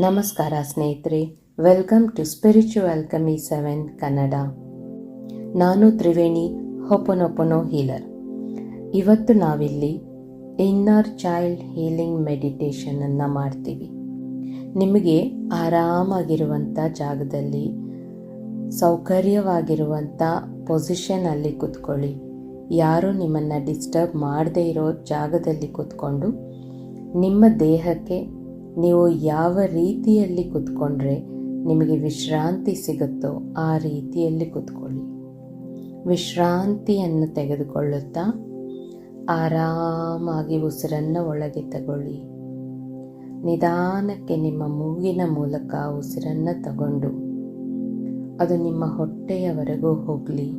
ನಮಸ್ಕಾರ ಸ್ನೇಹಿತರೆ, welcome to spiritual ಅಲ್ಕಮಿ 7 Kannada. ನಾನು ತ್ರಿವೇಣಿ, ಹೊಪೊನೊಪೊನೊ ಹೀಲರ್. ಇವತ್ತು ನಾವಿಲ್ಲಿ ಇನ್ನರ್ ಚೈಲ್ಡ್ ಹೀಲಿಂಗ್ ಮೆಡಿಟೇಷನ್ ಅನ್ನು ಮಾಡ್ತೀವಿ. ನಿಮಗೆ ಆರಾಮಾಗಿರುವಂಥ ಜಾಗದಲ್ಲಿ, ಸೌಕರ್ಯವಾಗಿರುವಂಥ ಪೊಸಿಷನಲ್ಲಿ ಕೂತ್ಕೊಳ್ಳಿ. ಯಾರೂ ನಿಮ್ಮನ್ನು ಡಿಸ್ಟರ್ಬ್ ಮಾಡದೇ ಇರೋ ಜಾಗದಲ್ಲಿ ಕೂತ್ಕೊಂಡು ನಿಮ್ಮ ದೇಹಕ್ಕೆ ನೀವು ಯಾವ ರೀತಿಯಲ್ಲಿ ಕೂತ್ಕೊಂಡ್ರೆ ನಿಮಗೆ ವಿಶ್ರಾಂತಿ ಸಿಗುತ್ತೋ ಆ ರೀತಿಯಲ್ಲಿ ಕೂತ್ಕೊಳ್ಳಿ. ವಿಶ್ರಾಂತಿಯನ್ನು ತೆಗೆದುಕೊಳ್ಳುತ್ತಾ ಆರಾಮಾಗಿ ಉಸಿರನ್ನು ಒಳಗೆ ತಗೊಳ್ಳಿ. ನಿಧಾನಕ್ಕೆ ನಿಮ್ಮ ಮೂಗಿನ ಮೂಲಕ ಉಸಿರನ್ನು ತಗೊಂಡು ಅದು ನಿಮ್ಮ ಹೊಟ್ಟೆಯವರೆಗೂ ಹೋಗಲಿ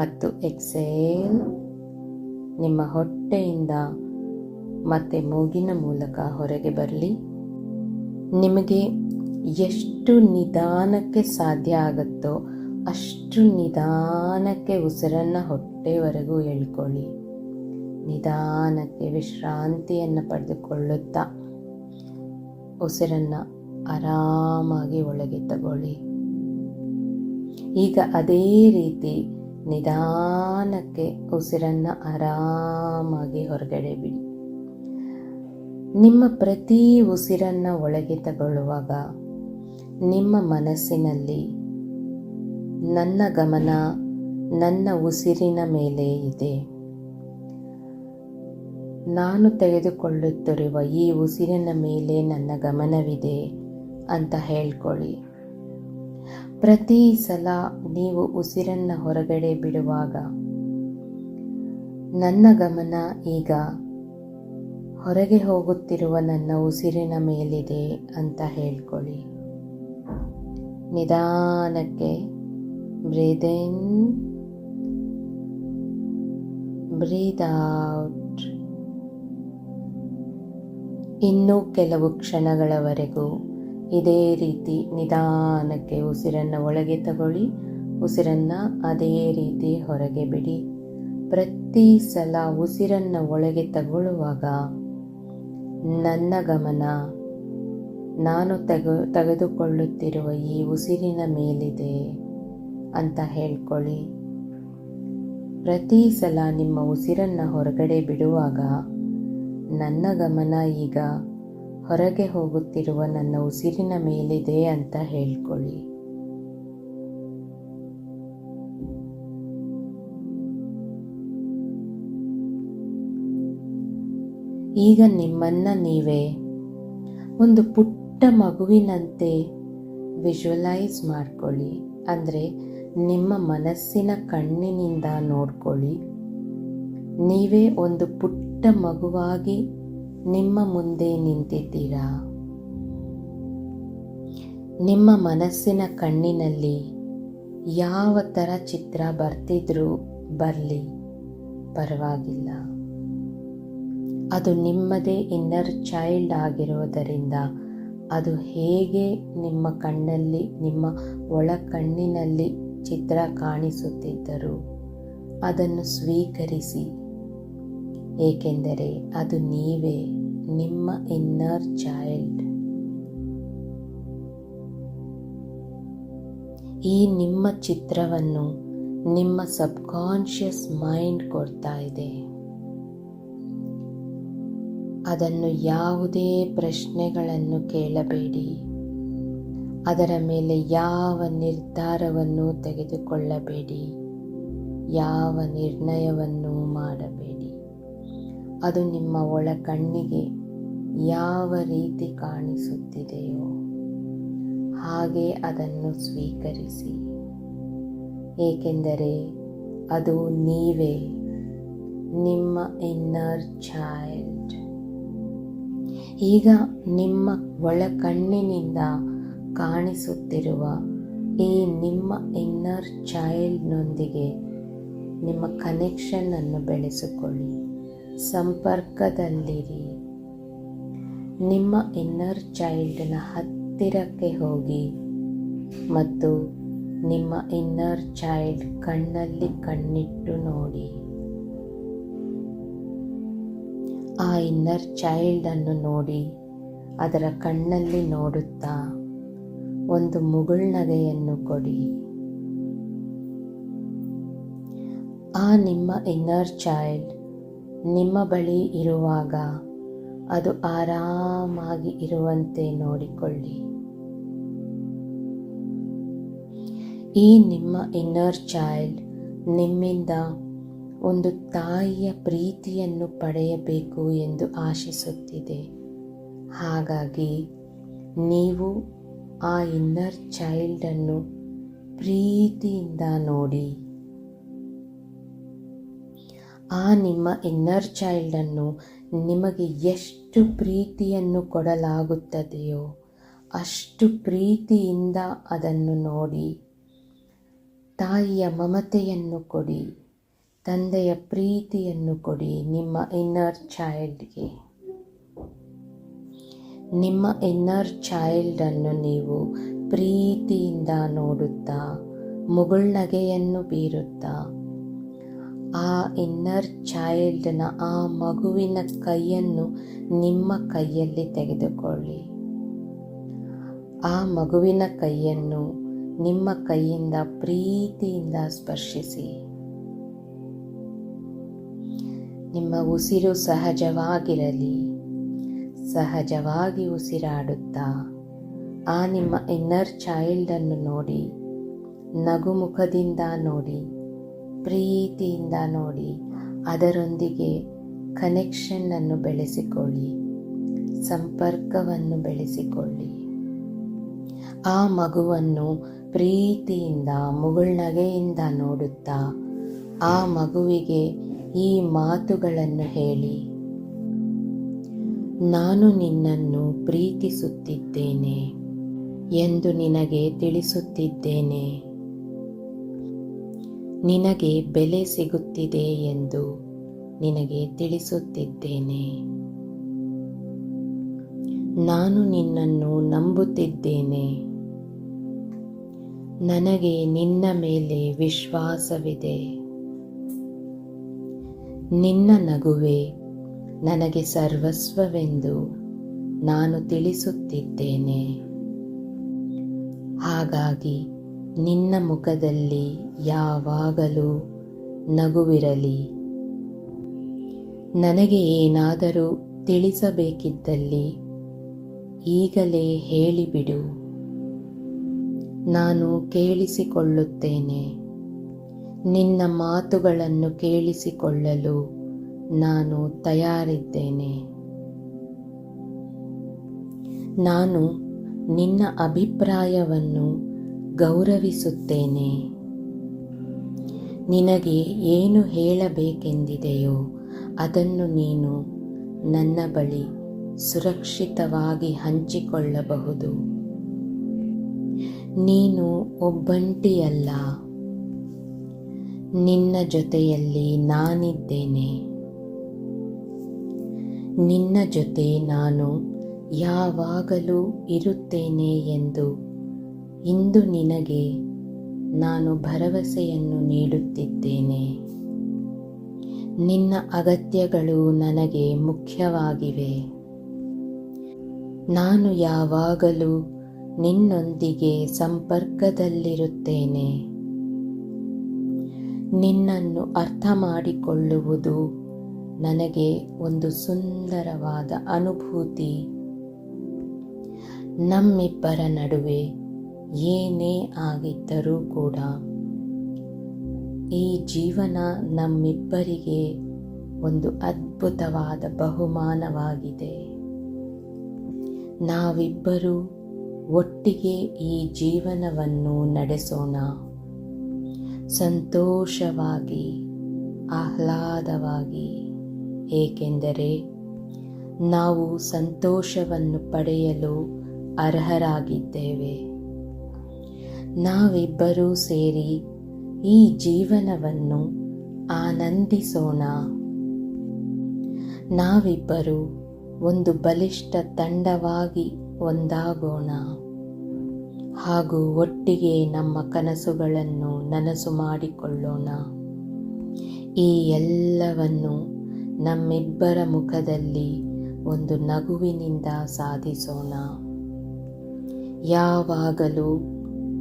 ಮತ್ತು ಎಕ್ಸೇಲ್ ನಿಮ್ಮ ಹೊಟ್ಟೆಯಿಂದ ಮತ್ತು ಮೂಗಿನ ಮೂಲಕ ಹೊರಗೆ ಬರಲಿ. ನಿಮಗೆ ಎಷ್ಟು ನಿಧಾನಕ್ಕೆ ಸಾಧ್ಯ ಆಗುತ್ತೋ ಅಷ್ಟು ನಿಧಾನಕ್ಕೆ ಉಸಿರನ್ನು ಹೊಟ್ಟೆವರೆಗೂ ಎಳ್ಕೊಳ್ಳಿ. ನಿಧಾನಕ್ಕೆ ವಿಶ್ರಾಂತಿಯನ್ನು ಪಡೆದುಕೊಳ್ಳುತ್ತಾ ಉಸಿರನ್ನು ಆರಾಮಾಗಿ ಒಳಗೆ ತಗೊಳ್ಳಿ. ಈಗ ಅದೇ ರೀತಿ ನಿಧಾನಕ್ಕೆ ಉಸಿರನ್ನು ಆರಾಮಾಗಿ ಹೊರಗಡೆ ಬಿಡಿ. ನಿಮ್ಮ ಪ್ರತಿ ಉಸಿರನ್ನು ಒಳಗೆ ತಗೊಳ್ಳುವಾಗ ನಿಮ್ಮ ಮನಸ್ಸಿನಲ್ಲಿ ನನ್ನ ಗಮನ ನನ್ನ ಉಸಿರಿನ ಮೇಲೆ ಇದೆ. ನಾನು ತೆಗೆದುಕೊಳ್ಳುತ್ತಿರುವ ಈ ಉಸಿರಿನ ಮೇಲೆ ನನ್ನ ಗಮನವಿದೆ ಅಂತ ಹೇಳ್ಕೊಳ್ಳಿ. ಪ್ರತಿ ಸಲ ನೀವು ಉಸಿರನ್ನು ಹೊರಗಡೆ ಬಿಡುವಾಗ ನನ್ನ ಗಮನ ಈಗ ಹೊರಗೆ ಹೋಗುತ್ತಿರುವ ನನ್ನ ಉಸಿರಿನ ಮೇಲಿದೆ ಅಂತ ಹೇಳ್ಕೊಳ್ಳಿ. ನಿಧಾನಕ್ಕೆ ಬ್ರೀದ್ ಇನ್, ಬ್ರೀದ್ ಔಟ್. ಇನ್ನೂ ಕೆಲವು ಕ್ಷಣಗಳವರೆಗೂ ಇದೇ ರೀತಿ ನಿಧಾನಕ್ಕೆ ಉಸಿರನ್ನು ಒಳಗೆ ತಗೊಳ್ಳಿ, ಉಸಿರನ್ನು ಅದೇ ರೀತಿ ಹೊರಗೆ ಬಿಡಿ. ಪ್ರತಿ ಸಲ ಉಸಿರನ್ನು ಒಳಗೆ ತಗೊಳ್ಳುವಾಗ ನನ್ನ ಗಮನ ನಾನು ತೆಗೆದುಕೊಳ್ಳುತ್ತಿರುವ ಈ ಉಸಿರಿನ ಮೇಲಿದೆ ಅಂತ ಹೇಳ್ಕೊಳ್ಳಿ. ಪ್ರತಿ ಸಲ ನಿಮ್ಮ ಉಸಿರನ್ನು ಹೊರಗಡೆ ಬಿಡುವಾಗ ನನ್ನ ಗಮನ ಈಗ ಹೊರಗೆ ಹೋಗುತ್ತಿರುವ ನನ್ನ ಉಸಿರಿನ ಮೇಲಿದೆ ಅಂತ ಹೇಳ್ಕೊಳ್ಳಿ. ಈಗ ನಿಮ್ಮನ್ನು ನೀವೇ ಒಂದು ಪುಟ್ಟ ಮಗುವಿನಂತೆ ವಿಜುವಲೈಸ್ ಮಾಡ್ಕೊಳ್ಳಿ. ಅಂದರೆ ನಿಮ್ಮ ಮನಸ್ಸಿನ ಕಣ್ಣಿನಿಂದ ನೋಡ್ಕೊಳ್ಳಿ. ನೀವೇ ಒಂದು ಪುಟ್ಟ ಮಗುವಾಗಿ ನಿಮ್ಮ ಮುಂದೆ ನಿಂತಿದ್ದೀರಾ. ನಿಮ್ಮ ಮನಸ್ಸಿನ ಕಣ್ಣಿನಲ್ಲಿ ಯಾವ ಥರ ಚಿತ್ರ ಬರ್ತಿದ್ರೂ ಬರಲಿ, ಪರವಾಗಿಲ್ಲ. ಅದು ನಿಮ್ಮದೇ ಇನ್ನರ್ ಚೈಲ್ಡ್ ಆಗಿರುವುದರಿಂದ ಅದು ಹೇಗೆ ನಿಮ್ಮ ಕಣ್ಣಲ್ಲಿ, ನಿಮ್ಮ ಒಳ ಕಣ್ಣಿನಲ್ಲಿ ಚಿತ್ರ ಕಾಣಿಸುತ್ತಿದ್ದರೂ ಅದನ್ನು ಸ್ವೀಕರಿಸಿ. ಏಕೆಂದರೆ ಅದು ನೀವೇ, ನಿಮ್ಮ ಇನ್ನರ್ ಚೈಲ್ಡ್. ಈ ನಿಮ್ಮ ಚಿತ್ರವನ್ನು ನಿಮ್ಮ ಸಬ್ಕಾನ್ಷಿಯಸ್ ಮೈಂಡ್ ಕೊಡ್ತಾ ಇದೆ. ಅದನ್ನು ಯಾವುದೇ ಪ್ರಶ್ನೆಗಳನ್ನು ಕೇಳಬೇಡಿ. ಅದರ ಮೇಲೆ ಯಾವ ನಿರ್ಧಾರವನ್ನು ತೆಗೆದುಕೊಳ್ಳಬೇಡಿ, ಯಾವ ನಿರ್ಣಯವನ್ನು ಮಾಡಬೇಡಿ. ಅದು ನಿಮ್ಮ ಒಳ ಕಣ್ಣಿಗೆ ಯಾವ ರೀತಿ ಕಾಣಿಸುತ್ತಿದೆಯೋ ಹಾಗೆ ಅದನ್ನು ಸ್ವೀಕರಿಸಿ. ಏಕೆಂದರೆ ಅದು ನೀವೇ, ನಿಮ್ಮ ಇನ್ನರ್ ಚೈಲ್ಡ್. ಈಗ ನಿಮ್ಮ ಒಳ ಕಣ್ಣಿನಿಂದ ಕಾಣಿಸುತ್ತಿರುವ ಈ ನಿಮ್ಮ ಇನ್ನರ್ ಚೈಲ್ಡ್ನೊಂದಿಗೆ ನಿಮ್ಮ ಕನೆಕ್ಷನನ್ನು ಬೆಳೆಸಿಕೊಳ್ಳಿ, ಸಂಪರ್ಕದಲ್ಲಿರಿ. ನಿಮ್ಮ ಇನ್ನರ್ ಚೈಲ್ಡ್ನ ಹತ್ತಿರಕ್ಕೆ ಹೋಗಿ ಮತ್ತು ನಿಮ್ಮ ಇನ್ನರ್ ಚೈಲ್ಡ್ ಕಣ್ಣಲ್ಲಿ ಕಣ್ಣಿಟ್ಟು ನೋಡಿ. ಆ ಇನ್ನರ್ ಚೈಲ್ಡನ್ನು ನೋಡಿ ಅದರ ಕಣ್ಣಲ್ಲಿ ನೋಡುತ್ತಾ ಒಂದು ಮುಗುಳ್ನಗೆಯನ್ನು ಕೊಡಿ. ಆ ನಿಮ್ಮ ಇನ್ನರ್ ಚೈಲ್ಡ್ ನಿಮ್ಮ ಬಳಿ ಇರುವಾಗ ಅದು ಆರಾಮಾಗಿ ಇರುವಂತೆ ನೋಡಿಕೊಳ್ಳಿ. ಈ ನಿಮ್ಮ ಇನ್ನರ್ ಚೈಲ್ಡ್ ನಿಮ್ಮಿಂದ ಒಂದು ತಾಯಿಯ ಪ್ರೀತಿಯನ್ನು ಪಡೆಯಬೇಕು ಎಂದು ಆಶಿಸುತ್ತಿದೆ. ಹಾಗಾಗಿ ನೀವು ಆ ಇನ್ನರ್ ಚೈಲ್ಡನ್ನು ಪ್ರೀತಿಯಿಂದ ನೋಡಿ. ಆ ನಿಮ್ಮ ಇನ್ನರ್ ಚೈಲ್ಡನ್ನು ನಿಮಗೆ ಎಷ್ಟು ಪ್ರೀತಿಯನ್ನು ಕೊಡಲಾಗುತ್ತದೆಯೋ ಅಷ್ಟು ಪ್ರೀತಿಯಿಂದ ಅದನ್ನು ನೋಡಿ. ತಾಯಿಯ ಮಮತೆಯನ್ನು ಕೊಡಿ, ತಂದೆಯ ಪ್ರೀತಿಯನ್ನು ಕೊಡಿ ನಿಮ್ಮ ಇನ್ನರ್ ಚೈಲ್ಡ್ಗೆ. ನಿಮ್ಮ ಇನ್ನರ್ ಚೈಲ್ಡನ್ನು ನೀವು ಪ್ರೀತಿಯಿಂದ ನೋಡುತ್ತಾ ಮುಗುಳ್ನಗೆಯನ್ನು ಬೀರುತ್ತಾ ಆ ಇನ್ನರ್ ಚೈಲ್ಡ್ನ ಆ ಮಗುವಿನ ಕೈಯನ್ನು ನಿಮ್ಮ ಕೈಯಲ್ಲಿ ತೆಗೆದುಕೊಳ್ಳಿ. ಆ ಮಗುವಿನ ಕೈಯನ್ನು ನಿಮ್ಮ ಕೈಯಿಂದ ಪ್ರೀತಿಯಿಂದ ಸ್ಪರ್ಶಿಸಿ. ನಿಮ್ಮ ಉಸಿರು ಸಹಜವಾಗಿರಲಿ. ಸಹಜವಾಗಿ ಉಸಿರಾಡುತ್ತಾ ಆ ನಿಮ್ಮ ಇನ್ನರ್ ಚೈಲ್ಡನ್ನು ನೋಡಿ, ನಗುಮುಖದಿಂದ ನೋಡಿ, ಪ್ರೀತಿಯಿಂದ ನೋಡಿ. ಅದರೊಂದಿಗೆ ಕನೆಕ್ಷನ್ನನ್ನು ಬೆಳೆಸಿಕೊಳ್ಳಿ, ಸಂಪರ್ಕವನ್ನು ಬೆಳೆಸಿಕೊಳ್ಳಿ. ಆ ಮಗುವನ್ನು ಪ್ರೀತಿಯಿಂದ ಮುಗುಳ್ನಗೆಯಿಂದ ನೋಡುತ್ತಾ ಆ ಮಗುವಿಗೆ ಈ ಮಾತುಗಳನ್ನು ಹೇಳಿ. ನಾನು ನಿನ್ನನ್ನು ಪ್ರೀತಿಸುತ್ತಿದ್ದೇನೆ ಎಂದು ನಿನಗೆ ತಿಳಿಸುತ್ತಿದ್ದೇನೆ. ನಿನಗೆ ಬೆಲೆ ಸಿಗುತ್ತಿದೆ ಎಂದು ನಿನಗೆ ತಿಳಿಸುತ್ತಿದ್ದೇನೆ. ನಾನು ನಿನ್ನನ್ನು ನಂಬುತ್ತಿದ್ದೇನೆ. ನನಗೆ ನಿನ್ನ ಮೇಲೆ ವಿಶ್ವಾಸವಿದೆ. ನಿನ್ನ ನಗುವೆ ನನಗೆ ಸರ್ವಸ್ವವೆಂದು ನಾನು ತಿಳಿಸುತ್ತಿದ್ದೇನೆ. ಹಾಗಾಗಿ ನಿನ್ನ ಮುಖದಲ್ಲಿ ಯಾವಾಗಲೂ ನಗುವಿರಲಿ. ನನಗೆ ಏನಾದರೂ ತಿಳಿಸಬೇಕಿದ್ದಲ್ಲಿ ಈಗಲೇ ಹೇಳಿಬಿಡು. ನಾನು ಕೇಳಿಸಿಕೊಳ್ಳುತ್ತೇನೆ. ನಿನ್ನ ಮಾತುಗಳನ್ನು ಕೇಳಿಸಿಕೊಳ್ಳಲು ನಾನು ತಯಾರಿದ್ದೇನೆ. ನಾನು ನಿನ್ನ ಅಭಿಪ್ರಾಯವನ್ನು ಗೌರವಿಸುತ್ತೇನೆ. ನಿನಗೆ ಏನು ಹೇಳಬೇಕೆಂದಿದೆಯೋ ಅದನ್ನು ನೀನು ನನ್ನ ಬಳಿ ಸುರಕ್ಷಿತವಾಗಿ ಹಂಚಿಕೊಳ್ಳಬಹುದು. ನೀನು ಒಬ್ಬಂಟಿಯಲ್ಲ. ನಿನ್ನ ಜೊತೆಯಲ್ಲಿ ನಾನಿದ್ದೇನೆ. ನಿನ್ನ ಜೊತೆ ನಾನು ಯಾವಾಗಲೂ ಇರುತ್ತೇನೆ ಎಂದು ಇಂದು ನಿನಗೆ ನಾನು ಭರವಸೆಯನ್ನು ನೀಡುತ್ತಿದ್ದೇನೆ. ನಿನ್ನ ಅಗತ್ಯಗಳು ನನಗೆ ಮುಖ್ಯವಾಗಿವೆ. ನಾನು ಯಾವಾಗಲೂ ನಿನ್ನೊಂದಿಗೆ ಸಂಪರ್ಕದಲ್ಲಿರುತ್ತೇನೆ. ನಿನ್ನನ್ನು ಅರ್ಥ ಮಾಡಿಕೊಳ್ಳುವುದು ನನಗೆ ಒಂದು ಸುಂದರವಾದ ಅನುಭೂತಿ. ನಮ್ಮಿಬ್ಬರ ನಡುವೆ ಏನೇ ಆಗಿದ್ದರೂ ಕೂಡ ಈ ಜೀವನ ನಮ್ಮಿಬ್ಬರಿಗೆ ಒಂದು ಅದ್ಭುತವಾದ ಬಹುಮಾನವಾಗಿದೆ. ನಾವಿಬ್ಬರೂ ಒಟ್ಟಿಗೆ ಈ ಜೀವನವನ್ನು ನಡೆಸೋಣ. ಸಂತೋಷವಾಗಿ, ಆಹ್ಲಾದವಾಗಿ. ಏಕೆಂದರೆ ನಾವು ಸಂತೋಷವನ್ನು ಪಡೆಯಲು ಅರ್ಹರಾಗಿದ್ದೇವೆ. ನಾವಿಬ್ಬರೂ ಸೇರಿ ಈ ಜೀವನವನ್ನು ಆನಂದಿಸೋಣ. ನಾವಿಬ್ಬರು ಒಂದು ಬಲಿಷ್ಠ ತಂಡವಾಗಿ ಒಂದಾಗೋಣ ಹಾಗೂ ಒಟ್ಟಿಗೆ ನಮ್ಮ ಕನಸುಗಳನ್ನು ನನಸು ಮಾಡಿಕೊಳ್ಳೋಣ. ಈ ಎಲ್ಲವನ್ನು ನಮ್ಮಿಬ್ಬರ ಮುಖದಲ್ಲಿ ಒಂದು ನಗುವಿನಿಂದ ಸಾಧಿಸೋಣ. ಯಾವಾಗಲೂ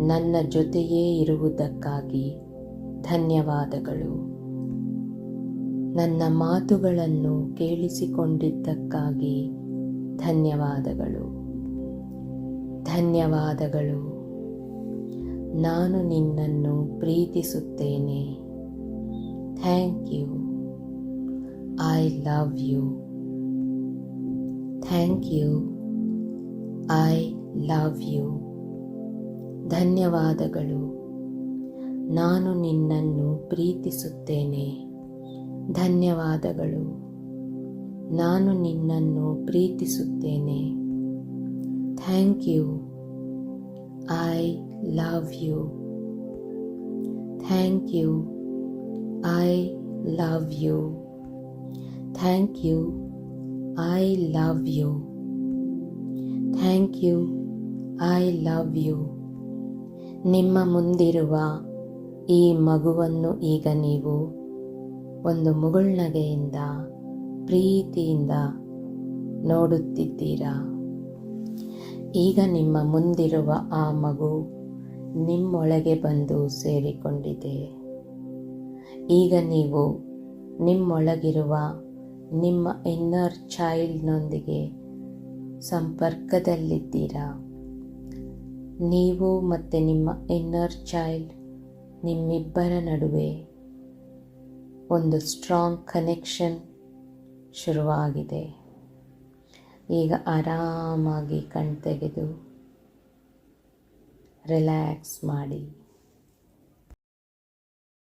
ನನ್ನ ಜೊತೆಯೇ ಇರುವುದಕ್ಕಾಗಿ ಧನ್ಯವಾದಗಳು. ನನ್ನ ಮಾತುಗಳನ್ನು ಕೇಳಿಸಿಕೊಂಡಿದ್ದಕ್ಕಾಗಿ ಧನ್ಯವಾದಗಳು. ಧನ್ಯವಾದಗಳು. ನಾನು ನಿನ್ನನ್ನು ಪ್ರೀತಿಸುತ್ತೇನೆ. Thank you. I love you. Thank you. I love you. ಧನ್ಯವಾದಗಳು. ನಾನು ನಿನ್ನನ್ನು ಪ್ರೀತಿಸುತ್ತೇನೆ. ಧನ್ಯವಾದಗಳು. ನಾನು ನಿನ್ನನ್ನು ಪ್ರೀತಿಸುತ್ತೇನೆ. Thank you. I love you. Thank you. I love you. Thank you. I love you. Thank you. I love you. ನಿಮ್ಮ ಮುಂದಿರುವ ಈ ಮಗುವನ್ನು ಈಗ ನೀವು ಒಂದು ಮುಗುಳ್ನಗೆಯಿಂದ ಪ್ರೀತಿಯಿಂದ ನೋಡುತ್ತಿದ್ದೀರಾ. ಈಗ ನಿಮ್ಮ ಮುಂದಿರುವ ಆ ಮಗು ನಿಮ್ಮೊಳಗೆ ಬಂದು ಸೇರಿಕೊಂಡಿದೆ. ಈಗ ನೀವು ನಿಮ್ಮೊಳಗಿರುವ ನಿಮ್ಮ ಇನ್ನರ್ ಚೈಲ್ಡ್ನೊಂದಿಗೆ ಸಂಪರ್ಕದಲ್ಲಿದ್ದೀರಾ. ನೀವು ಮತ್ತು ನಿಮ್ಮ ಇನ್ನರ್ ಚೈಲ್ಡ್, ನಿಮ್ಮಿಬ್ಬರ ನಡುವೆ ಒಂದು ಸ್ಟ್ರಾಂಗ್ ಕನೆಕ್ಷನ್ ಶುರುವಾಗಿದೆ. ಈಗ ಆರಾಮಾಗಿ ಕಣ್ತೆಗೆದು ರಿಲ್ಯಾಕ್ಸ್ ಮಾಡಿ.